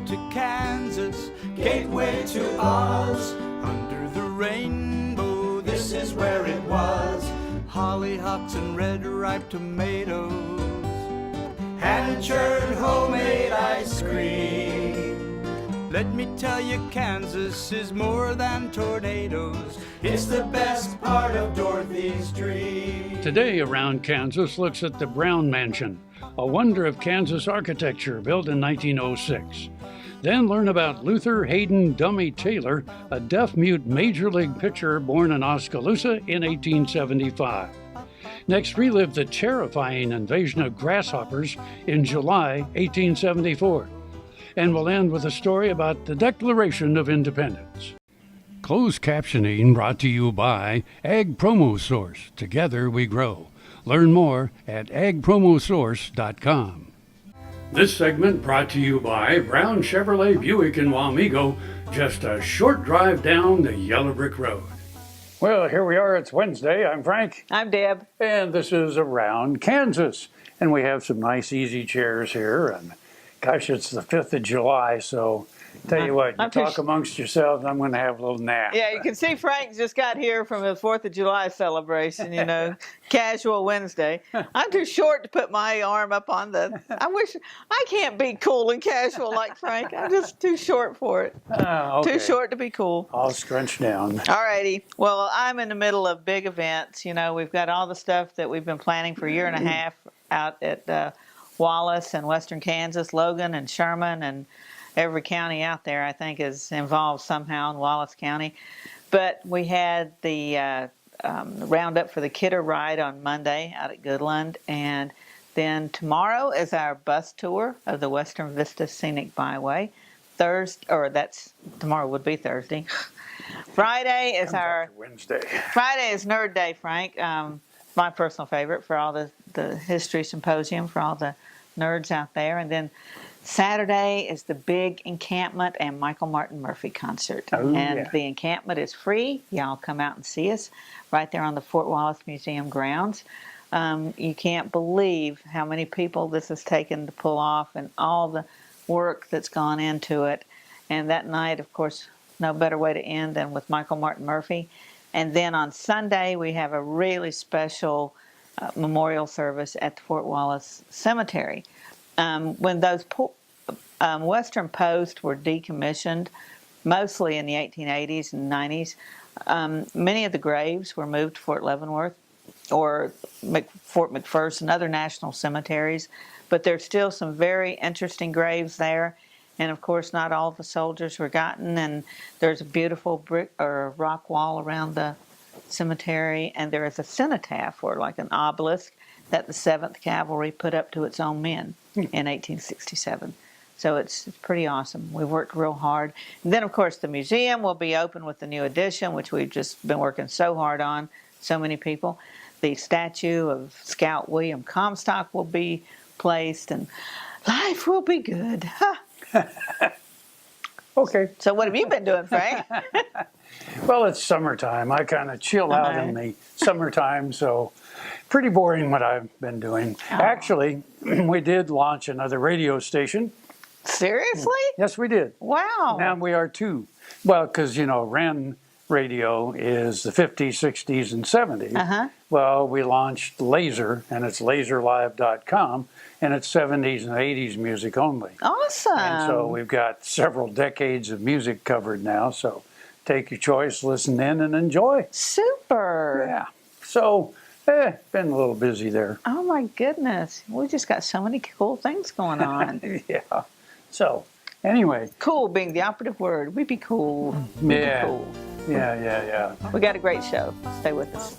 to Kansas, gateway to Oz. Under the rainbow, this is where it was. Hollyhocks and red ripe tomatoes, hand-churned homemade ice cream. Let me tell you, Kansas is more than tornadoes. It's the best part of Dorothy's dream. Today Around Kansas looks at the Brown Mansion, a wonder of Kansas architecture built in 1906. Then learn about Luther Haden Dummy Taylor, a deaf-mute major league pitcher born in Oskaloosa in 1875. Next, relive the terrifying invasion of grasshoppers in July 1874. And we'll end with a story about the Declaration of Independence. Closed captioning brought to you by Ag Promo Source. Together we grow. Learn more at agpromosource.com. This segment brought to you by Brown Chevrolet Buick in Wamego, just a short drive down the yellow brick road. Well, here we are. It's Wednesday. I'm Frank. I'm Deb. And this is Around Kansas. And we have some nice easy chairs here. And gosh, it's the 5th of July, so tell you what, you talk amongst yourselves, I'm going to have a little nap. Yeah, you can see Frank just got here from his 4th of July celebration, you know, casual Wednesday. I'm too short to put my arm up on I wish, I can't be cool and casual like Frank. I'm just too short for it. Okay. Too short to be cool. I'll scrunch down. All righty. Well, I'm in the middle of big events. You know, we've got all the stuff that we've been planning for a year and a half out at Wallace and Western Kansas, Logan and Sherman, and every county out there, I think, is involved somehow in Wallace County. But we had the roundup for the Kidder Ride on Monday out at Goodland. And then tomorrow is our bus tour of the Western Vista Scenic Byway. Tomorrow would be Thursday. Friday is Wednesday. Friday is Nerd Day, Frank. My personal favorite for all the history symposium for all the nerds out there. And then Saturday is the big encampment and Michael Martin Murphey concert. The encampment is free. Y'all come out and see us right there on the Fort Wallace Museum grounds. You can't believe how many people this has taken to pull off and all the work that's gone into it. And that night, of course, no better way to end than with Michael Martin Murphey. And then on Sunday, we have a really special memorial service at the Fort Wallace Cemetery. When those Western posts were decommissioned, mostly in the 1880s and 90s, many of the graves were moved to Fort Leavenworth or Fort McPherson and other national cemeteries. But there's still some very interesting graves there. And of course, not all the soldiers were gotten. And there's a beautiful brick or rock wall around the cemetery. And there is a cenotaph, or like an obelisk, that the 7th Cavalry put up to its own men in 1867. So it's pretty awesome. We worked real hard. And then, of course, the museum will be open with the new addition, which we've just been working so hard on, so many people. The statue of Scout William Comstock will be placed, and life will be good. Okay. So what have you been doing, Frank? Well, it's summertime. I kind of chill out in the summertime, so pretty boring what I've been doing. Oh. Actually, we did launch another radio station. Seriously? Yes, we did. Wow. Now we are two. Well, because, you know, Wren radio is the 50s, 60s, and 70s. Uh-huh. Well, we launched Laser, and it's laserlive.com, and it's 70s and 80s music only. Awesome. And so we've got several decades of music covered now, so take your choice, listen in, and enjoy. Super. Yeah. So, been a little busy there. Oh, my goodness. We just got so many cool things going on. Yeah. So, anyway. Cool being the operative word. We'd be cool. We'd be cool. Yeah. We got a great show. Stay with us.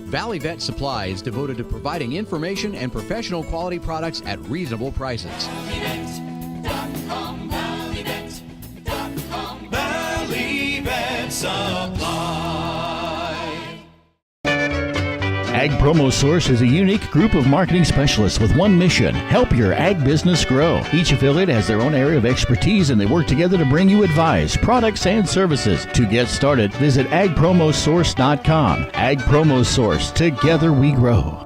Valley Vet Supply is devoted to providing information and professional quality products at reasonable prices. ValleyVet.com, ValleyVet.com, Valley Vet Supply. Ag Promo Source is a unique group of marketing specialists with one mission: help your ag business grow. Each affiliate has their own area of expertise, and they work together to bring you advice, products, and services. To get started, visit agpromosource.com. Ag Promo Source. Together we grow.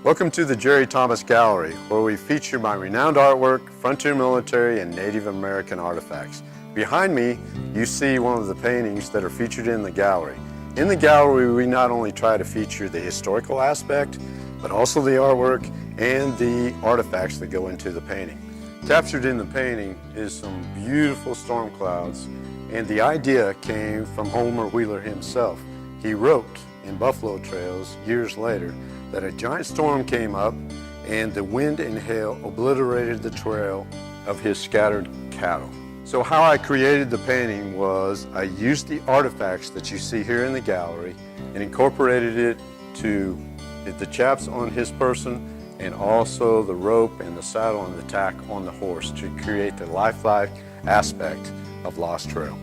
Welcome to the Jerry Thomas Gallery, where we feature my renowned artwork, frontier military, and Native American artifacts. Behind me, you see one of the paintings that are featured in the gallery. In the gallery, we not only try to feature the historical aspect, but also the artwork and the artifacts that go into the painting. Captured in the painting is some beautiful storm clouds, and the idea came from Homer Wheeler himself. He wrote in Buffalo Trails years later that a giant storm came up and the wind and hail obliterated the trail of his scattered cattle. So how I created the painting was I used the artifacts that you see here in the gallery and incorporated it to the chaps on his person and also the rope and the saddle and the tack on the horse to create the lifelike aspect of Lost Trail.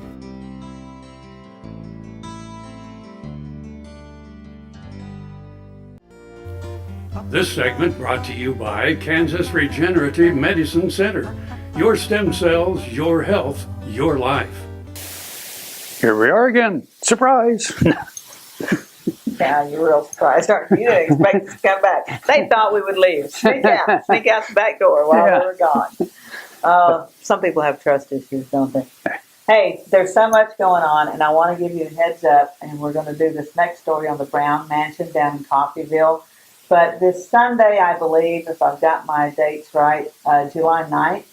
This segment brought to you by Kansas Regenerative Medicine Center. Your stem cells, your health, your life. Here we are again. Surprise! Yeah, you're real surprised, aren't you? You didn't expect us to come back. They thought we would leave. Sneak out the back door while we were gone. Some people have trust issues, don't they? Hey, there's so much going on, and I want to give you a heads up, and we're going to do this next story on the Brown Mansion down in Coffeyville. But this Sunday, I believe, if I've got my dates right, July 9th,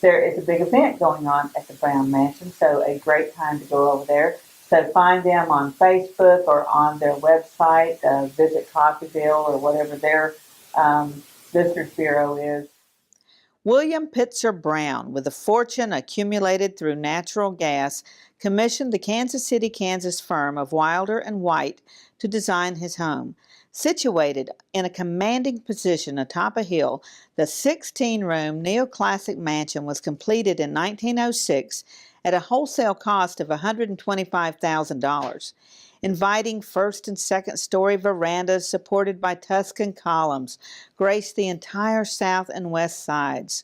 there is a big event going on at the Brown Mansion, so a great time to go over there. So find them on Facebook or on their website, visit Coffeyville or whatever their Visitors Bureau is. William Pitzer Brown, with a fortune accumulated through natural gas, commissioned the Kansas City, Kansas firm of Wilder and White to design his home. Situated in a commanding position atop a hill, the 16-room neoclassic mansion was completed in 1906 at a wholesale cost of $125,000. Inviting first and second story verandas supported by Tuscan columns grace the entire south and west sides.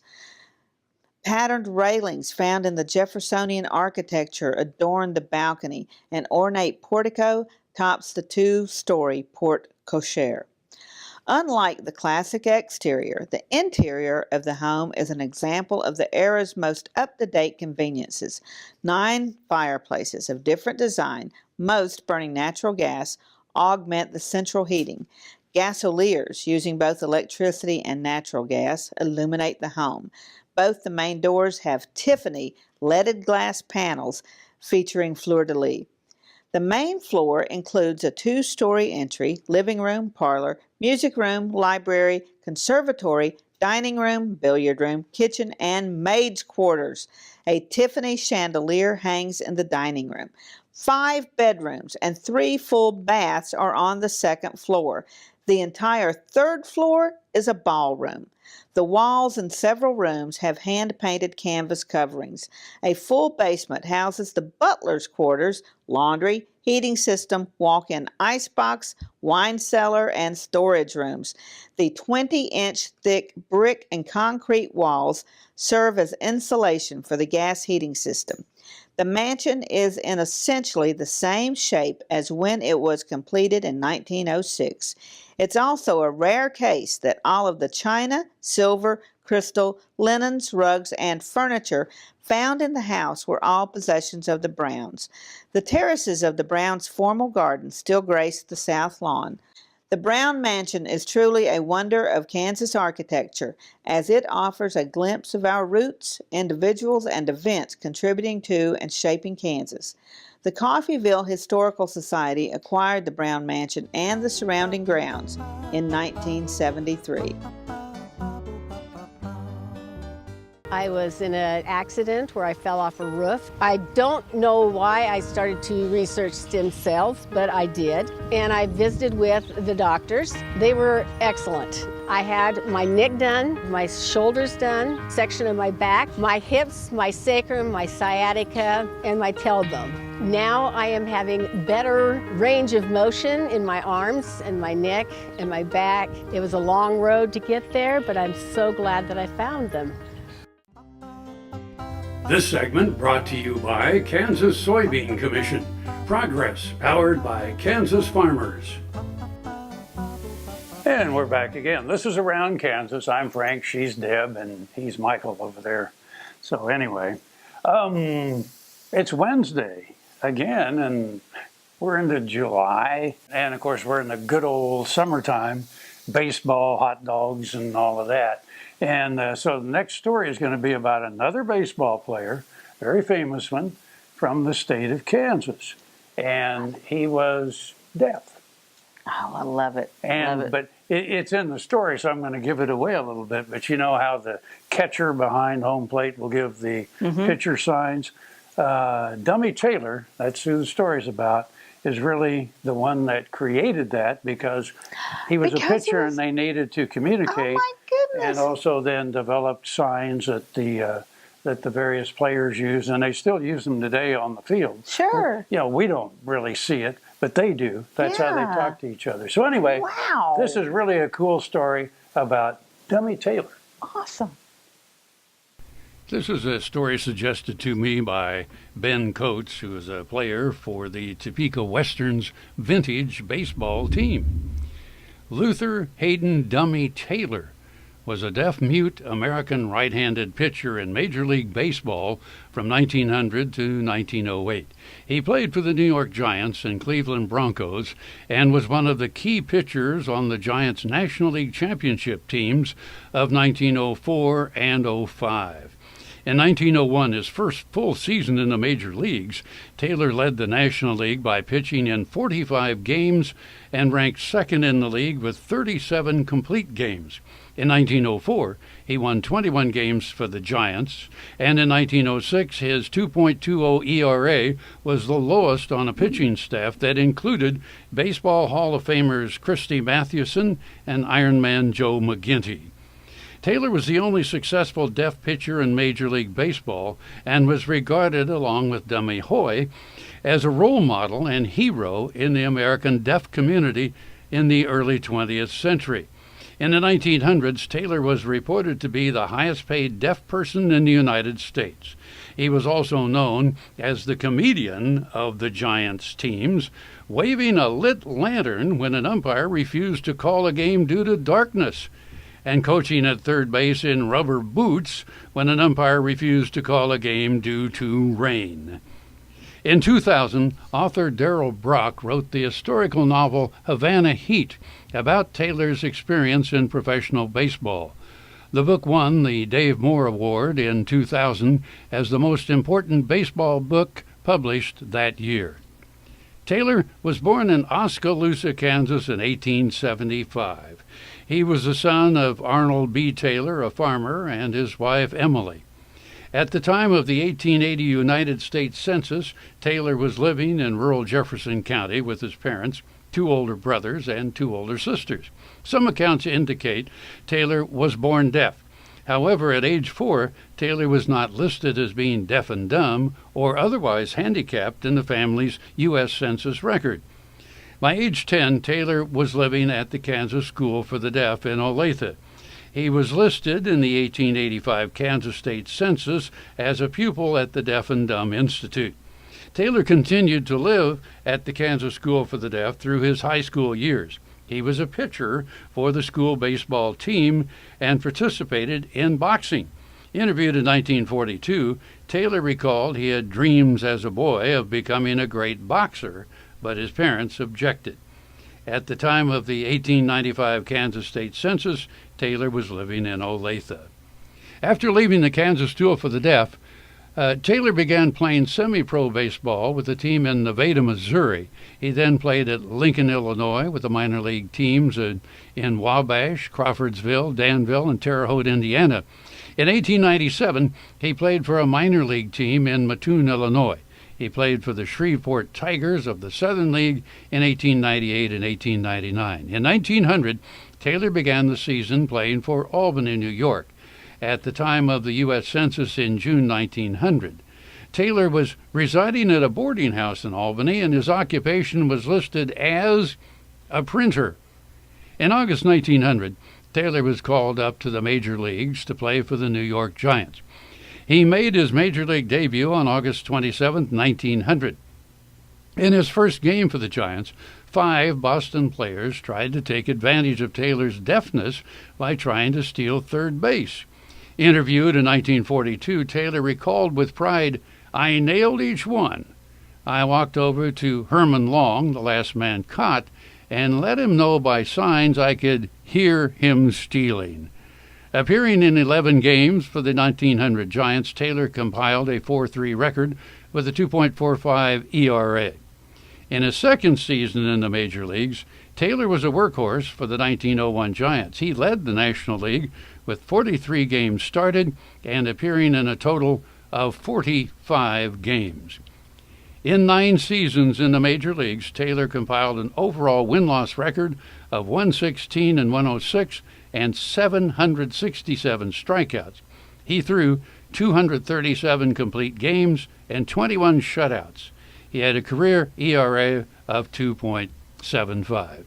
Patterned railings found in the Jeffersonian architecture adorn the balcony. An ornate portico tops the two-story porte cochere. Unlike the classic exterior, the interior of the home is an example of the era's most up-to-date conveniences. 9 fireplaces of different design, most burning natural gas, augment the central heating. Gasoliers, using both electricity and natural gas, illuminate the home. Both the main doors have Tiffany leaded glass panels featuring fleur-de-lis. The main floor includes a 2-story entry, living room, parlor, music room, library, conservatory, dining room, billiard room, kitchen, and maid's quarters. A Tiffany chandelier hangs in the dining room. 5 bedrooms and 3 full baths are on the second floor. The entire third floor is a ballroom. The walls in several rooms have hand-painted canvas coverings. A full basement houses the butler's quarters, laundry, heating system, walk-in icebox, wine cellar, and storage rooms. The 20-inch thick brick and concrete walls serve as insulation for the gas heating system. The mansion is in essentially the same shape as when it was completed in 1906. It's also a rare case that all of the china, silver, crystal, linens, rugs, and furniture found in the house were all possessions of the Browns. The terraces of the Browns' formal garden still grace the south lawn. The Brown Mansion is truly a wonder of Kansas architecture, as it offers a glimpse of our roots, individuals, and events contributing to and shaping Kansas. The Coffeyville Historical Society acquired the Brown Mansion and the surrounding grounds in 1973. I was in an accident where I fell off a roof. I don't know why I started to research stem cells, but I did. And I visited with the doctors. They were excellent. I had my neck done, my shoulders done, section of my back, my hips, my sacrum, my sciatica, and my tailbone. Now I am having better range of motion in my arms and my neck and my back. It was a long road to get there, but I'm so glad that I found them. This segment brought to you by Kansas Soybean Commission. Progress powered by Kansas farmers. And we're back again. This is Around Kansas. I'm Frank, she's Deb, and he's Michael over there. So anyway, it's Wednesday again, and we're into July. And of course, we're in the good old summertime, baseball, hot dogs, and all of that. And so the next story is going to be about another baseball player, very famous one, from the state of Kansas. And he was deaf. Oh, I love it. But it's in the story, so I'm going to give it away a little bit. But you know how the catcher behind home plate will give the pitcher signs? Dummy Taylor, that's who the story's about, is really the one that created that because he was a pitcher and they needed to communicate. Oh, my goodness. And also then developed signs that the various players use, and they still use them today on the field. Sure. You know, we don't really see it, but they do. That's how they talk to each other. So anyway, wow. This is really a cool story about Dummy Taylor. Awesome. This is a story suggested to me by Ben Coates, who is a player for the Topeka Westerns vintage baseball team. Luther Haden Dummy Taylor was a deaf-mute American right-handed pitcher in Major League Baseball from 1900 to 1908. He played for the New York Giants and Cleveland Broncos and was one of the key pitchers on the Giants' National League Championship teams of 1904 and 05. In 1901, his first full season in the major leagues, Taylor led the National League by pitching in 45 games and ranked second in the league with 37 complete games. In 1904, he won 21 games for the Giants, and in 1906, his 2.20 ERA was the lowest on a pitching staff that included Baseball Hall of Famers Christy Mathewson and Ironman Joe McGinty. Taylor was the only successful deaf pitcher in Major League Baseball and was regarded, along with Dummy Hoy, as a role model and hero in the American deaf community in the early 20th century. In the 1900s, Taylor was reported to be the highest-paid deaf person in the United States. He was also known as the comedian of the Giants teams, waving a lit lantern when an umpire refused to call a game due to darkness, and coaching at third base in rubber boots when an umpire refused to call a game due to rain. In 2000, author Darrell Brock wrote the historical novel Havana Heat about Taylor's experience in professional baseball. The book won the Dave Moore Award in 2000 as the most important baseball book published that year. Taylor was born in Oskaloosa, Kansas in 1875. He was the son of Arnold B. Taylor, a farmer, and his wife Emily. At the time of the 1880 United States Census, Taylor was living in rural Jefferson County with his parents, 2 older brothers, and 2 older sisters. Some accounts indicate Taylor was born deaf. However, at age 4, Taylor was not listed as being deaf and dumb or otherwise handicapped in the family's U.S. Census record. By age 10, Taylor was living at the Kansas School for the Deaf in Olathe. He was listed in the 1885 Kansas State Census as a pupil at the Deaf and Dumb Institute. Taylor continued to live at the Kansas School for the Deaf through his high school years. He was a pitcher for the school baseball team and participated in boxing. Interviewed in 1942, Taylor recalled he had dreams as a boy of becoming a great boxer, but his parents objected. At the time of the 1895 Kansas State Census, Taylor was living in Olathe. After leaving the Kansas School for the Deaf, Taylor began playing semi-pro baseball with a team in Nevada, Missouri. He then played at Lincoln, Illinois with the minor league teams in Wabash, Crawfordsville, Danville, and Terre Haute, Indiana. In 1897, he played for a minor league team in Mattoon, Illinois. He played for the Shreveport Tigers of the Southern League in 1898 and 1899. In 1900, Taylor began the season playing for Albany, New York. At the time of the U.S. Census in June 1900, Taylor was residing at a boarding house in Albany, and his occupation was listed as a printer. In August 1900, Taylor was called up to the major leagues to play for the New York Giants. He made his major league debut on August 27, 1900. In his first game for the Giants, 5 Boston players tried to take advantage of Taylor's deafness by trying to steal third base. Interviewed in 1942, Taylor recalled with pride, "I nailed each one. I walked over to Herman Long, the last man caught, and let him know by signs I could hear him stealing." Appearing in 11 games for the 1900 Giants, Taylor compiled a 4.3 record with a 2.45 ERA. In his second season in the major leagues, Taylor was a workhorse for the 1901 Giants. He led the National League with 43 games started and appearing in a total of 45 games. In 9 seasons in the major leagues, Taylor compiled an overall win-loss record of 116 and 106 and 767 strikeouts. He threw 237 complete games and 21 shutouts. He had a career ERA of 2.75.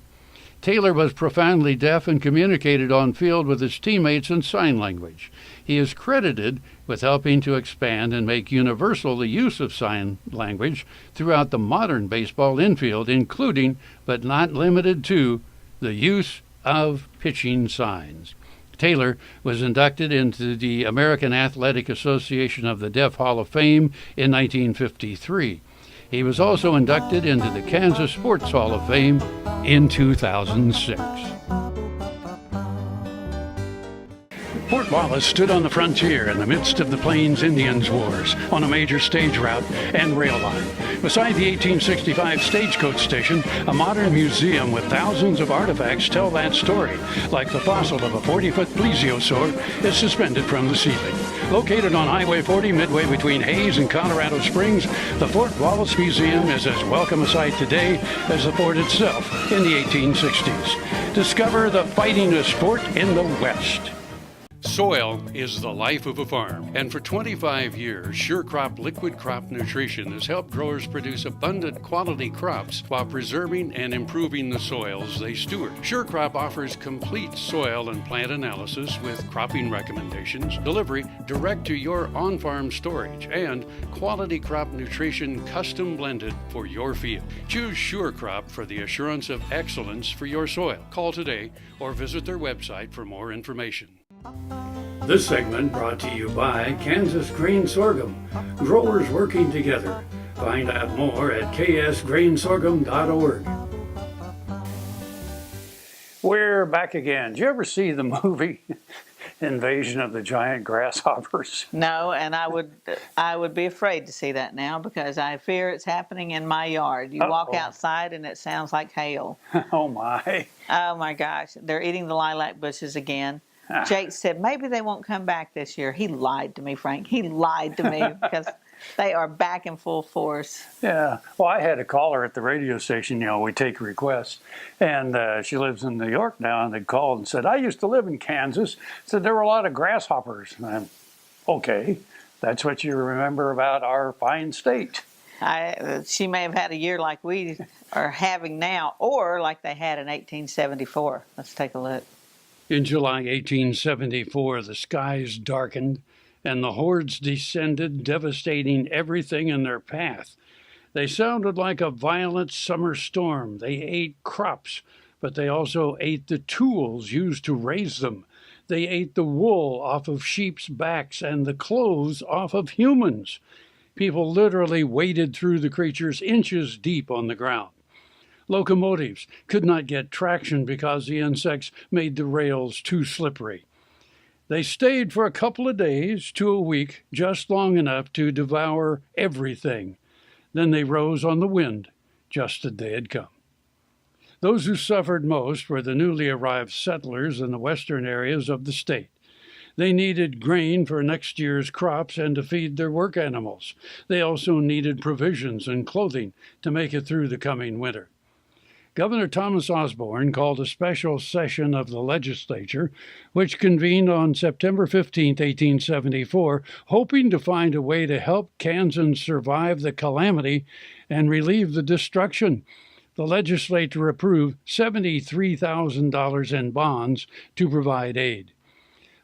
Taylor was profoundly deaf and communicated on field with his teammates in sign language. He is credited with helping to expand and make universal the use of sign language throughout the modern baseball infield, including, but not limited to, the use of pitching signs. Taylor was inducted into the American Athletic Association of the Deaf Hall of Fame in 1953. He was also inducted into the Kansas Sports Hall of Fame in 2006. Fort Wallace stood on the frontier in the midst of the Plains Indians Wars on a major stage route and rail line. Beside the 1865 stagecoach station, a modern museum with thousands of artifacts tell that story, like the fossil of a 40-foot plesiosaur is suspended from the ceiling. Located on Highway 40 midway between Hayes and Colorado Springs, the Fort Wallace Museum is as welcome a sight today as the fort itself in the 1860s. Discover the fightingest sport in the West. Soil is the life of a farm, and for 25 years, SureCrop Liquid Crop Nutrition has helped growers produce abundant quality crops while preserving and improving the soils they steward. SureCrop offers complete soil and plant analysis with cropping recommendations, delivery direct to your on-farm storage, and quality crop nutrition custom blended for your field. Choose SureCrop for the assurance of excellence for your soil. Call today or visit their website for more information. This segment brought to you by Kansas Grain Sorghum, growers working together. Find out more at ksgrainsorghum.org. We're back again. Did you ever see the movie Invasion of the Giant Grasshoppers? No, and I would be afraid to see that now because I fear it's happening in my yard. You walk outside and it sounds like hail. Oh my. Oh my gosh. They're eating the lilac bushes again. Jake said maybe they won't come back this year. He lied to me, Frank. He lied to me because they are back in full force. Yeah. Well, I had a caller at the radio station. You know, we take requests. And she lives in New York now. And they called and said, I used to live in Kansas. Said there were a lot of grasshoppers. And I'm, okay, that's what you remember about our fine state. She may have had a year like we are having now or like they had in 1874. Let's take a look. In July 1874, the skies darkened and the hordes descended, devastating everything in their path. They sounded like a violent summer storm. They ate crops, but they also ate the tools used to raise them. They ate the wool off of sheep's backs and the clothes off of humans. People literally waded through the creatures inches deep on the ground. Locomotives could not get traction because the insects made the rails too slippery. They stayed for a couple of days to a week, just long enough to devour everything. Then they rose on the wind, just as they had come. Those who suffered most were the newly arrived settlers in the western areas of the state. They needed grain for next year's crops and to feed their work animals. They also needed provisions and clothing to make it through the coming winter. Governor Thomas Osborne called a special session of the legislature, which convened on September 15, 1874, hoping to find a way to help Kansans survive the calamity and relieve the destruction. The legislature approved $73,000 in bonds to provide aid.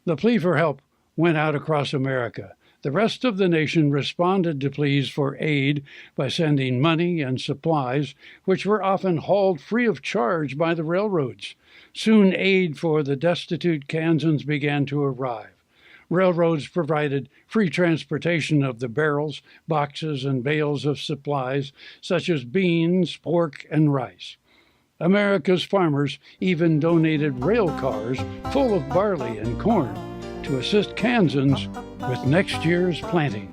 The plea for help went out across America. The rest of the nation responded to pleas for aid by sending money and supplies, which were often hauled free of charge by the railroads. Soon aid for the destitute Kansans began to arrive. Railroads provided free transportation of the barrels, boxes, and bales of supplies such as beans, pork, and rice. America's farmers even donated rail cars full of barley and corn to assist Kansans with next year's planting.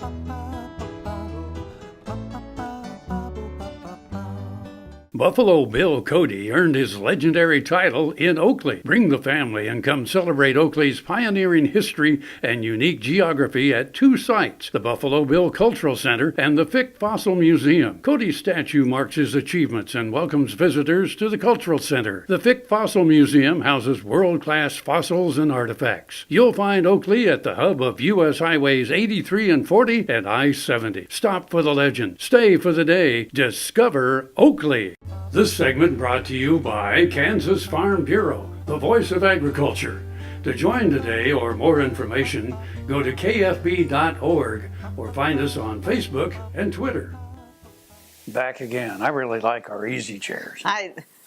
Buffalo Bill Cody earned his legendary title in Oakley. Bring the family and come celebrate Oakley's pioneering history and unique geography at two sites, the Buffalo Bill Cultural Center and the Fick Fossil Museum. Cody's statue marks his achievements and welcomes visitors to the Cultural Center. The Fick Fossil Museum houses world-class fossils and artifacts. You'll find Oakley at the hub of U.S. Highways 83 and 40 and I-70. Stop for the legend. Stay for the day. Discover Oakley. This segment brought to you by Kansas Farm Bureau, the voice of agriculture. To join today or more information, go to kfb.org or find us on Facebook and Twitter. Back again. I really like our easy chairs.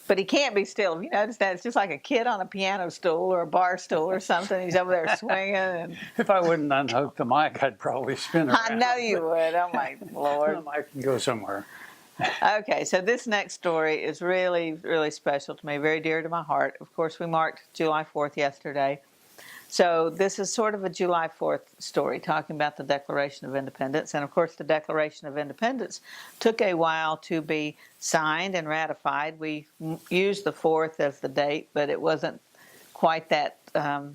But he can't be still. Have you noticed that? It's just like a kid on a piano stool or a bar stool or something. He's over there swinging. And If I wouldn't unhook the mic, I'd probably spin around. I know you would. Oh, my Lord. The mic can go somewhere. Okay, so this next story is really, really special to me, very dear to my heart. Of course, we marked July 4th yesterday. So this is sort of a July 4th story talking about the Declaration of Independence. And of course, the Declaration of Independence took a while to be signed and ratified. We used the 4th as the date, but it wasn't quite that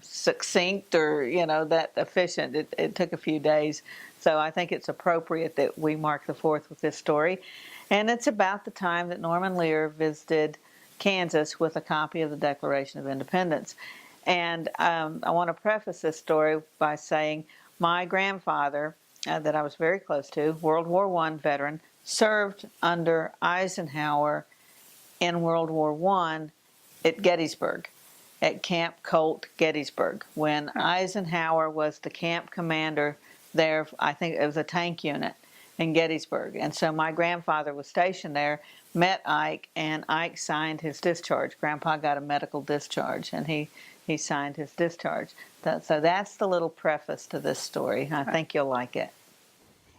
succinct or, that efficient. It took a few days. So I think it's appropriate that we mark the 4th with this story. And it's about the time that Norman Lear visited Kansas with a copy of the Declaration of Independence. And I want to preface this story by saying my grandfather, that I was very close to, World War I veteran, served under Eisenhower in World War I at Gettysburg, at Camp Colt, Gettysburg. When Eisenhower was the camp commander there, I think it was a tank unit in Gettysburg. And so my grandfather was stationed there, met Ike, and Ike signed his discharge. Grandpa got a medical discharge, and he signed his discharge. So that's the little preface to this story. I think you'll like it.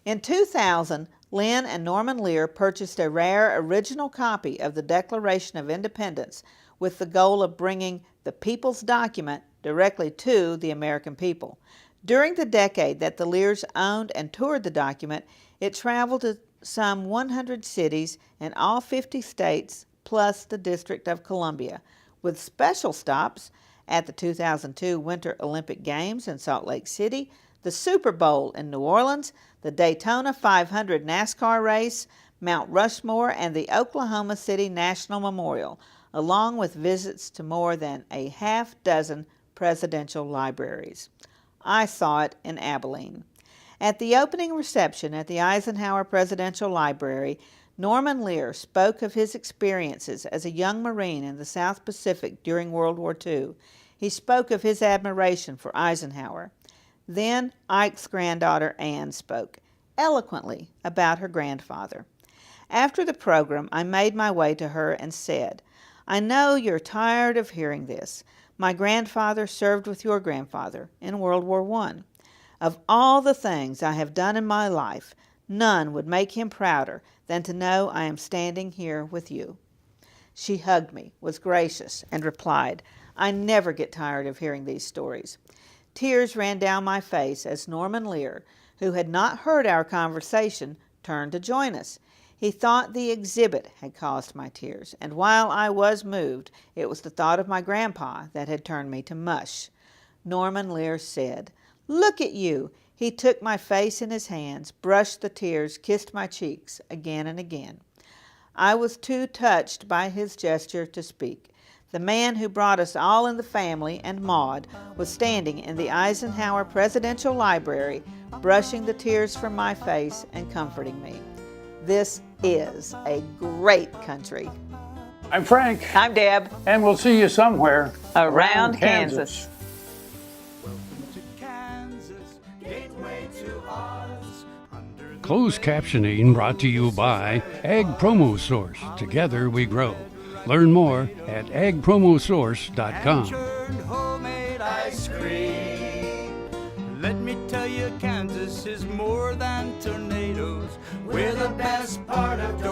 In 2000, Lynn and Norman Lear purchased a rare original copy of the Declaration of Independence with the goal of bringing the people's document directly to the American people. During the decade that the Lears owned and toured the document, it traveled to some 100 cities in all 50 states, plus the District of Columbia, with special stops at the 2002 Winter Olympic Games in Salt Lake City, the Super Bowl in New Orleans, the Daytona 500 NASCAR race, Mount Rushmore, and the Oklahoma City National Memorial, along with visits to more than a half dozen presidential libraries. I saw it in Abilene. At the opening reception at the Eisenhower Presidential Library, Norman Lear spoke of his experiences as a young Marine in the South Pacific during World War II. He spoke of his admiration for Eisenhower. Then Ike's granddaughter Anne spoke eloquently about her grandfather. After the program, I made my way to her and said, "I know you're tired of hearing this. My grandfather served with your grandfather in World War I. Of all the things I have done in my life, none would make him prouder than to know I am standing here with you." She hugged me, was gracious, and replied, "I never get tired of hearing these stories." Tears ran down my face as Norman Lear, who had not heard our conversation, turned to join us. He thought the exhibit had caused my tears, and while I was moved, it was the thought of my grandpa that had turned me to mush. Norman Lear said, "Look at you." He took my face in his hands, brushed the tears, kissed my cheeks again and again. I was too touched by his gesture to speak. The man who brought us all in the family and Maud was standing in the Eisenhower Presidential Library, brushing the tears from my face and comforting me. This is a great country. I'm Frank. I'm Deb. And we'll see you somewhere Around Kansas. Welcome to Kansas, gateway to our Closed captioning brought to you by Ag Promo Source. Together we grow. Learn more at agpromosource.com. Churned homemade ice cream. Let me tell you, Kansas is more than tornadoes. We're the best part of